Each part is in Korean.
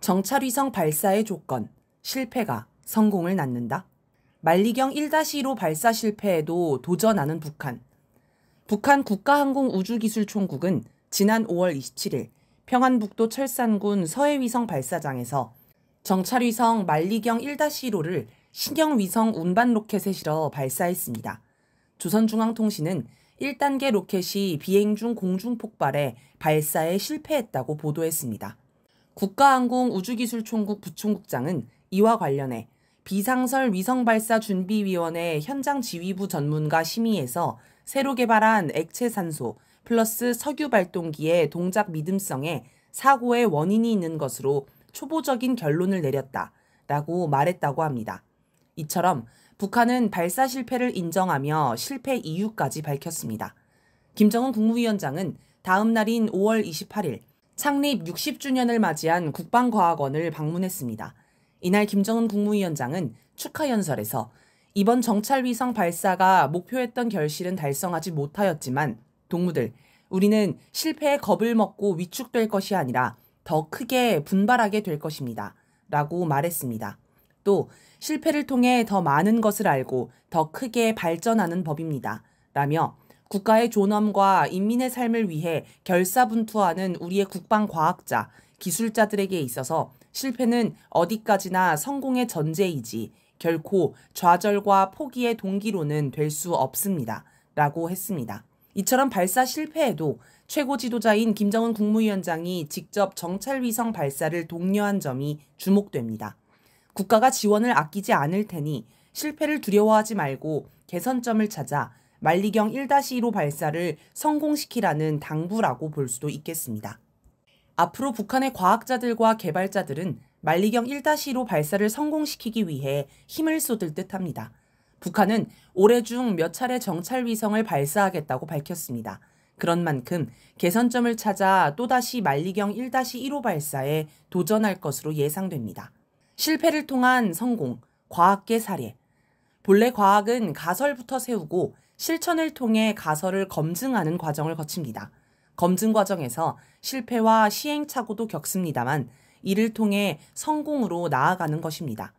정찰위성 발사의 조건, 실패가 성공을 낳는다. 만리경 1-1호 발사 실패에도 도전하는 북한. 북한 국가항공우주기술총국은 지난 5월 27일 평안북도 철산군 서해위성 발사장에서 정찰위성 만리경 1-1호를 신형위성 운반 로켓에 실어 발사했습니다. 조선중앙통신은 1단계 로켓이 비행 중 공중폭발해 발사에 실패했다고 보도했습니다. 국가항공우주기술총국 부총국장은 이와 관련해 비상설 위성발사준비위원회 현장지휘부 전문가 심의에서 새로 개발한 액체산소 플러스 석유 발동기의 동작 믿음성에 사고의 원인이 있는 것으로 초보적인 결론을 내렸다라고 말했다고 합니다. 이처럼 북한은 발사 실패를 인정하며 실패 이유까지 밝혔습니다. 김정은 국무위원장은 다음 날인 5월 28일 창립 60주년을 맞이한 국방과학원을 방문했습니다. 이날 김정은 국무위원장은 축하 연설에서 이번 정찰위성 발사가 목표했던 결실은 달성하지 못하였지만 동무들, 우리는 실패에 겁을 먹고 위축될 것이 아니라 더 크게 분발하게 될 것입니다. 라고 말했습니다. 또 실패를 통해 더 많은 것을 알고 더 크게 발전하는 법입니다. 라며 국가의 존엄과 인민의 삶을 위해 결사분투하는 우리의 국방과학자, 기술자들에게 있어서 실패는 어디까지나 성공의 전제이지 결코 좌절과 포기의 동기로는 될 수 없습니다. 라고 했습니다. 이처럼 발사 실패에도 최고 지도자인 김정은 국무위원장이 직접 정찰위성 발사를 독려한 점이 주목됩니다. 국가가 지원을 아끼지 않을 테니 실패를 두려워하지 말고 개선점을 찾아 만리경 1-1호 발사를 성공시키라는 당부라고 볼 수도 있겠습니다. 앞으로 북한의 과학자들과 개발자들은 만리경 1-1호 발사를 성공시키기 위해 힘을 쏟을 듯합니다. 북한은 올해 중 몇 차례 정찰위성을 발사하겠다고 밝혔습니다. 그런 만큼 개선점을 찾아 또다시 만리경 1-1호 발사에 도전할 것으로 예상됩니다. 실패를 통한 성공, 과학계 사례. 본래 과학은 가설부터 세우고 실천을 통해 가설을 검증하는 과정을 거칩니다. 검증 과정에서 실패와 시행착오도 겪습니다만 이를 통해 성공으로 나아가는 것입니다.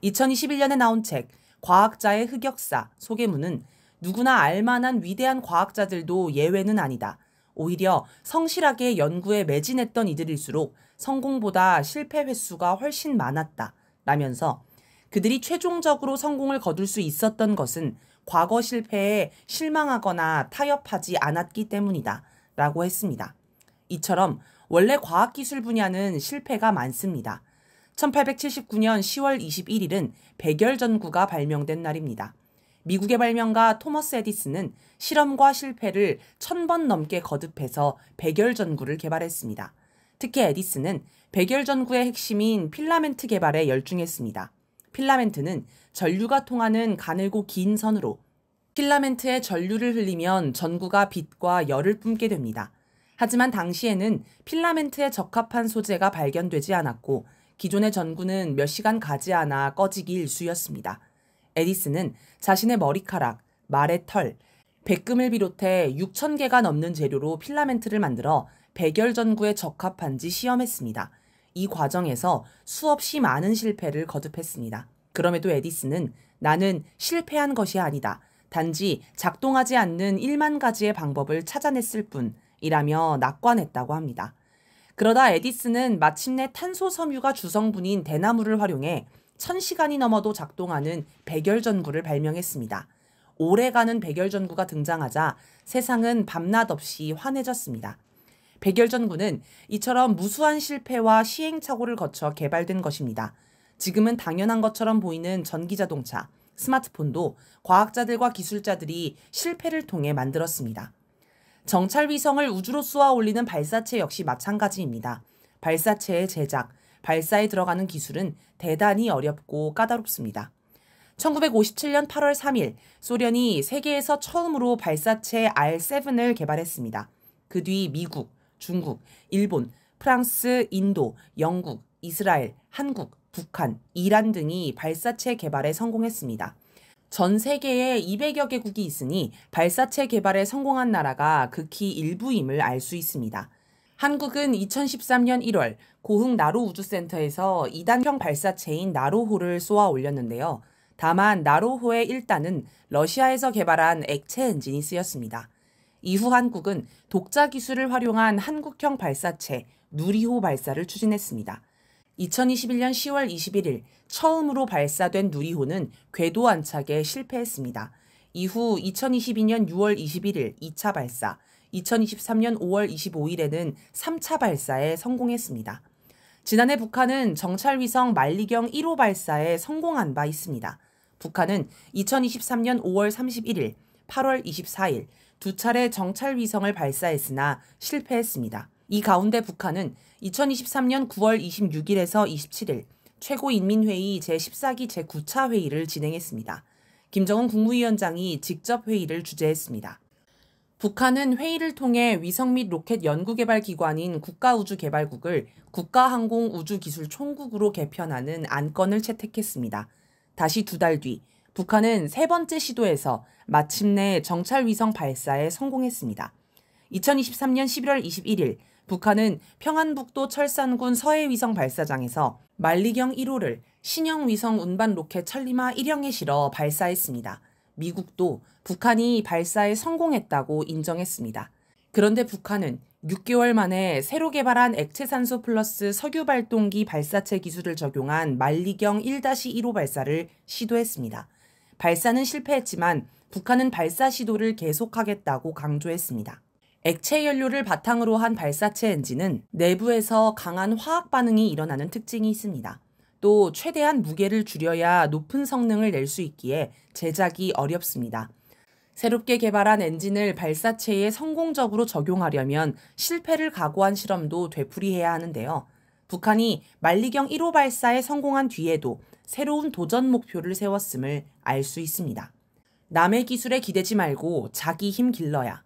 2021년에 나온 책 과학자의 흑역사 소개문은 누구나 알만한 위대한 과학자들도 예외는 아니다. 오히려 성실하게 연구에 매진했던 이들일수록 성공보다 실패 횟수가 훨씬 많았다. 라면서 그들이 최종적으로 성공을 거둘 수 있었던 것은 과거 실패에 실망하거나 타협하지 않았기 때문이다. 라고 했습니다. 이처럼 원래 과학기술 분야는 실패가 많습니다. 1879년 10월 21일은 백열전구가 발명된 날입니다. 미국의 발명가 토머스 에디슨은 실험과 실패를 1000번 넘게 거듭해서 백열전구를 개발했습니다. 특히 에디슨은 백열전구의 핵심인 필라멘트 개발에 열중했습니다. 필라멘트는 전류가 통하는 가늘고 긴 선으로 필라멘트에 전류를 흘리면 전구가 빛과 열을 뿜게 됩니다. 하지만 당시에는 필라멘트에 적합한 소재가 발견되지 않았고 기존의 전구는 몇 시간 가지 않아 꺼지기 일쑤였습니다. 에디슨은 자신의 머리카락, 말의 털, 백금을 비롯해 6,000개가 넘는 재료로 필라멘트를 만들어 백열전구에 적합한지 시험했습니다. 이 과정에서 수없이 많은 실패를 거듭했습니다. 그럼에도 에디슨은 나는 실패한 것이 아니다. 단지 작동하지 않는 1만 가지의 방법을 찾아냈을 뿐이라며 낙관했다고 합니다. 그러다 에디슨은 마침내 탄소 섬유가 주성분인 대나무를 활용해 1000시간이 넘어도 작동하는 백열전구를 발명했습니다. 오래가는 백열전구가 등장하자 세상은 밤낮 없이 환해졌습니다. 백열전구는 이처럼 무수한 실패와 시행착오를 거쳐 개발된 것입니다. 지금은 당연한 것처럼 보이는 전기자동차, 스마트폰도 과학자들과 기술자들이 실패를 통해 만들었습니다. 정찰위성을 우주로 쏘아 올리는 발사체 역시 마찬가지입니다. 발사체의 제작, 발사에 들어가는 기술은 대단히 어렵고 까다롭습니다. 1957년 8월 3일 소련이 세계에서 처음으로 발사체 R7을 개발했습니다. 그 뒤 미국, 중국, 일본, 프랑스, 인도, 영국, 이스라엘, 한국, 북한, 이란 등이 발사체 개발에 성공했습니다. 전 세계에 200여 개국이 있으니 발사체 개발에 성공한 나라가 극히 일부임을 알 수 있습니다. 한국은 2013년 1월 고흥 나로 우주센터에서 2단형 발사체인 나로호를 쏘아 올렸는데요. 다만 나로호의 1단은 러시아에서 개발한 액체 엔진이 쓰였습니다. 이후 한국은 독자 기술을 활용한 한국형 발사체 누리호 발사를 추진했습니다. 2021년 10월 21일 처음으로 발사된 누리호는 궤도 안착에 실패했습니다. 이후 2022년 6월 21일 2차 발사, 2023년 5월 25일에는 3차 발사에 성공했습니다. 지난해 북한은 정찰위성 만리경 1호 발사에 성공한 바 있습니다. 북한은 2023년 5월 31일, 8월 24일 두 차례 정찰위성을 발사했으나 실패했습니다. 이 가운데 북한은 2023년 9월 26일에서 27일 최고인민회의 제14기 제9차 회의를 진행했습니다. 김정은 국무위원장이 직접 회의를 주재했습니다. 북한은 회의를 통해 위성 및 로켓 연구개발기관인 국가우주개발국을 국가항공우주기술총국으로 개편하는 안건을 채택했습니다. 다시 2달 뒤 북한은 세 번째 시도에서 마침내 정찰위성 발사에 성공했습니다. 2023년 11월 21일 북한은 평안북도 철산군 서해위성 발사장에서 만리경 1호를 신형 위성 운반 로켓 천리마 1형에 실어 발사했습니다. 미국도 북한이 발사에 성공했다고 인정했습니다. 그런데 북한은 6개월 만에 새로 개발한 액체산소 플러스 석유 발동기 발사체 기술을 적용한 만리경 1-1호 발사를 시도했습니다. 발사는 실패했지만 북한은 발사 시도를 계속하겠다고 강조했습니다. 액체 연료를 바탕으로 한 발사체 엔진은 내부에서 강한 화학 반응이 일어나는 특징이 있습니다. 또 최대한 무게를 줄여야 높은 성능을 낼 수 있기에 제작이 어렵습니다. 새롭게 개발한 엔진을 발사체에 성공적으로 적용하려면 실패를 각오한 실험도 되풀이해야 하는데요. 북한이 만리경 1호 발사에 성공한 뒤에도 새로운 도전 목표를 세웠음을 알 수 있습니다. 남의 기술에 기대지 말고 자기 힘 길러야.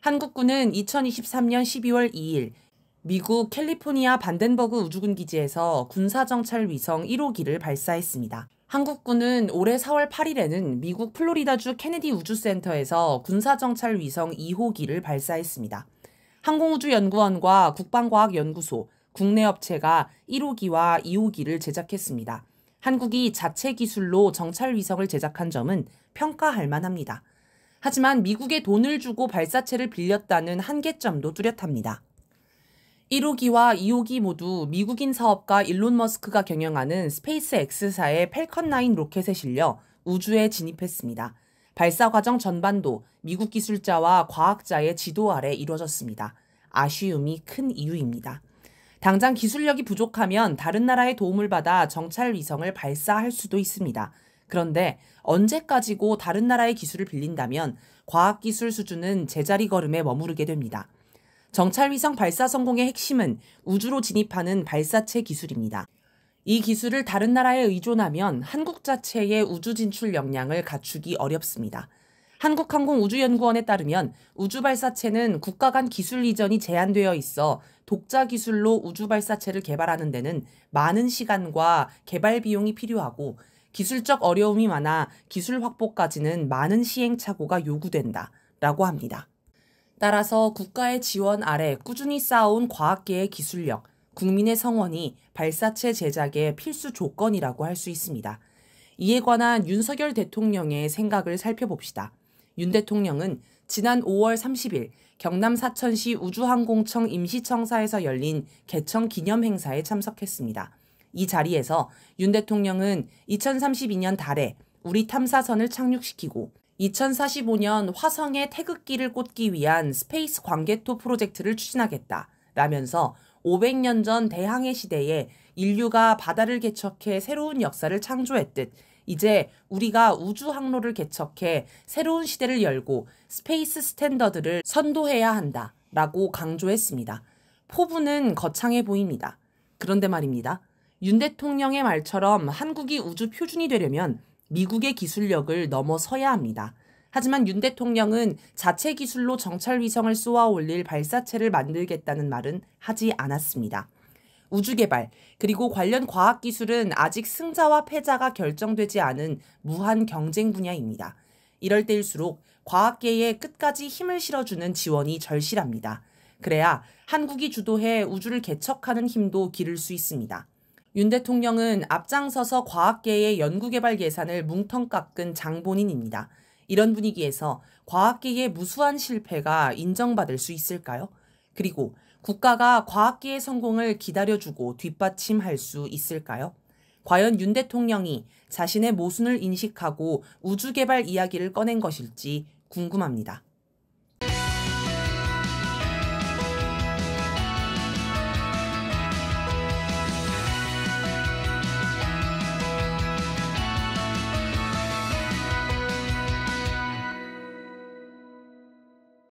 한국군은 2023년 12월 2일 미국 캘리포니아 반덴버그 우주군 기지에서 군사정찰 위성 1호기를 발사했습니다. 한국군은 올해 4월 8일에는 미국 플로리다주 케네디 우주센터에서 군사정찰 위성 2호기를 발사했습니다. 항공우주연구원과 국방과학연구소, 국내 업체가 1호기와 2호기를 제작했습니다. 한국이 자체 기술로 정찰 위성을 제작한 점은 평가할 만합니다. 하지만 미국에 돈을 주고 발사체를 빌렸다는 한계점도 뚜렷합니다. 1호기와 2호기 모두 미국인 사업가 일론 머스크가 경영하는 스페이스 X사의 팰컨9 로켓에 실려 우주에 진입했습니다. 발사 과정 전반도 미국 기술자와 과학자의 지도 아래 이루어졌습니다. 아쉬움이 큰 이유입니다. 당장 기술력이 부족하면 다른 나라의 도움을 받아 정찰 위성을 발사할 수도 있습니다. 그런데 언제까지고 다른 나라의 기술을 빌린다면 과학기술 수준은 제자리 걸음에 머무르게 됩니다. 정찰위성 발사 성공의 핵심은 우주로 진입하는 발사체 기술입니다. 이 기술을 다른 나라에 의존하면 한국 자체의 우주 진출 역량을 갖추기 어렵습니다. 한국항공우주연구원에 따르면 우주발사체는 국가 간 기술 이전이 제한되어 있어 독자 기술로 우주발사체를 개발하는 데는 많은 시간과 개발 비용이 필요하고 기술적 어려움이 많아 기술 확보까지는 많은 시행착오가 요구된다라고 합니다. 따라서 국가의 지원 아래 꾸준히 쌓아온 과학계의 기술력, 국민의 성원이 발사체 제작의 필수 조건이라고 할 수 있습니다. 이에 관한 윤석열 대통령의 생각을 살펴봅시다. 윤 대통령은 지난 5월 30일 경남 사천시 우주항공청 임시청사에서 열린 개청 기념 행사에 참석했습니다. 이 자리에서 윤 대통령은 2032년 달에 우리 탐사선을 착륙시키고 2045년 화성에 태극기를 꽂기 위한 스페이스 광개토 프로젝트를 추진하겠다라면서 500년 전 대항해 시대에 인류가 바다를 개척해 새로운 역사를 창조했듯 이제 우리가 우주 항로를 개척해 새로운 시대를 열고 스페이스 스탠더드를 선도해야 한다라고 강조했습니다. 포부는 거창해 보입니다. 그런데 말입니다. 윤 대통령의 말처럼 한국이 우주 표준이 되려면 미국의 기술력을 넘어서야 합니다. 하지만 윤 대통령은 자체 기술로 정찰 위성을 쏘아 올릴 발사체를 만들겠다는 말은 하지 않았습니다. 우주 개발 그리고 관련 과학 기술은 아직 승자와 패자가 결정되지 않은 무한 경쟁 분야입니다. 이럴 때일수록 과학계에 끝까지 힘을 실어주는 지원이 절실합니다. 그래야 한국이 주도해 우주를 개척하는 힘도 기를 수 있습니다. 윤 대통령은 앞장서서 과학계의 연구개발 예산을 뭉텅 깎은 장본인입니다. 이런 분위기에서 과학계의 무수한 실패가 인정받을 수 있을까요? 그리고 국가가 과학계의 성공을 기다려주고 뒷받침할 수 있을까요? 과연 윤 대통령이 자신의 모순을 인식하고 우주개발 이야기를 꺼낸 것일지 궁금합니다.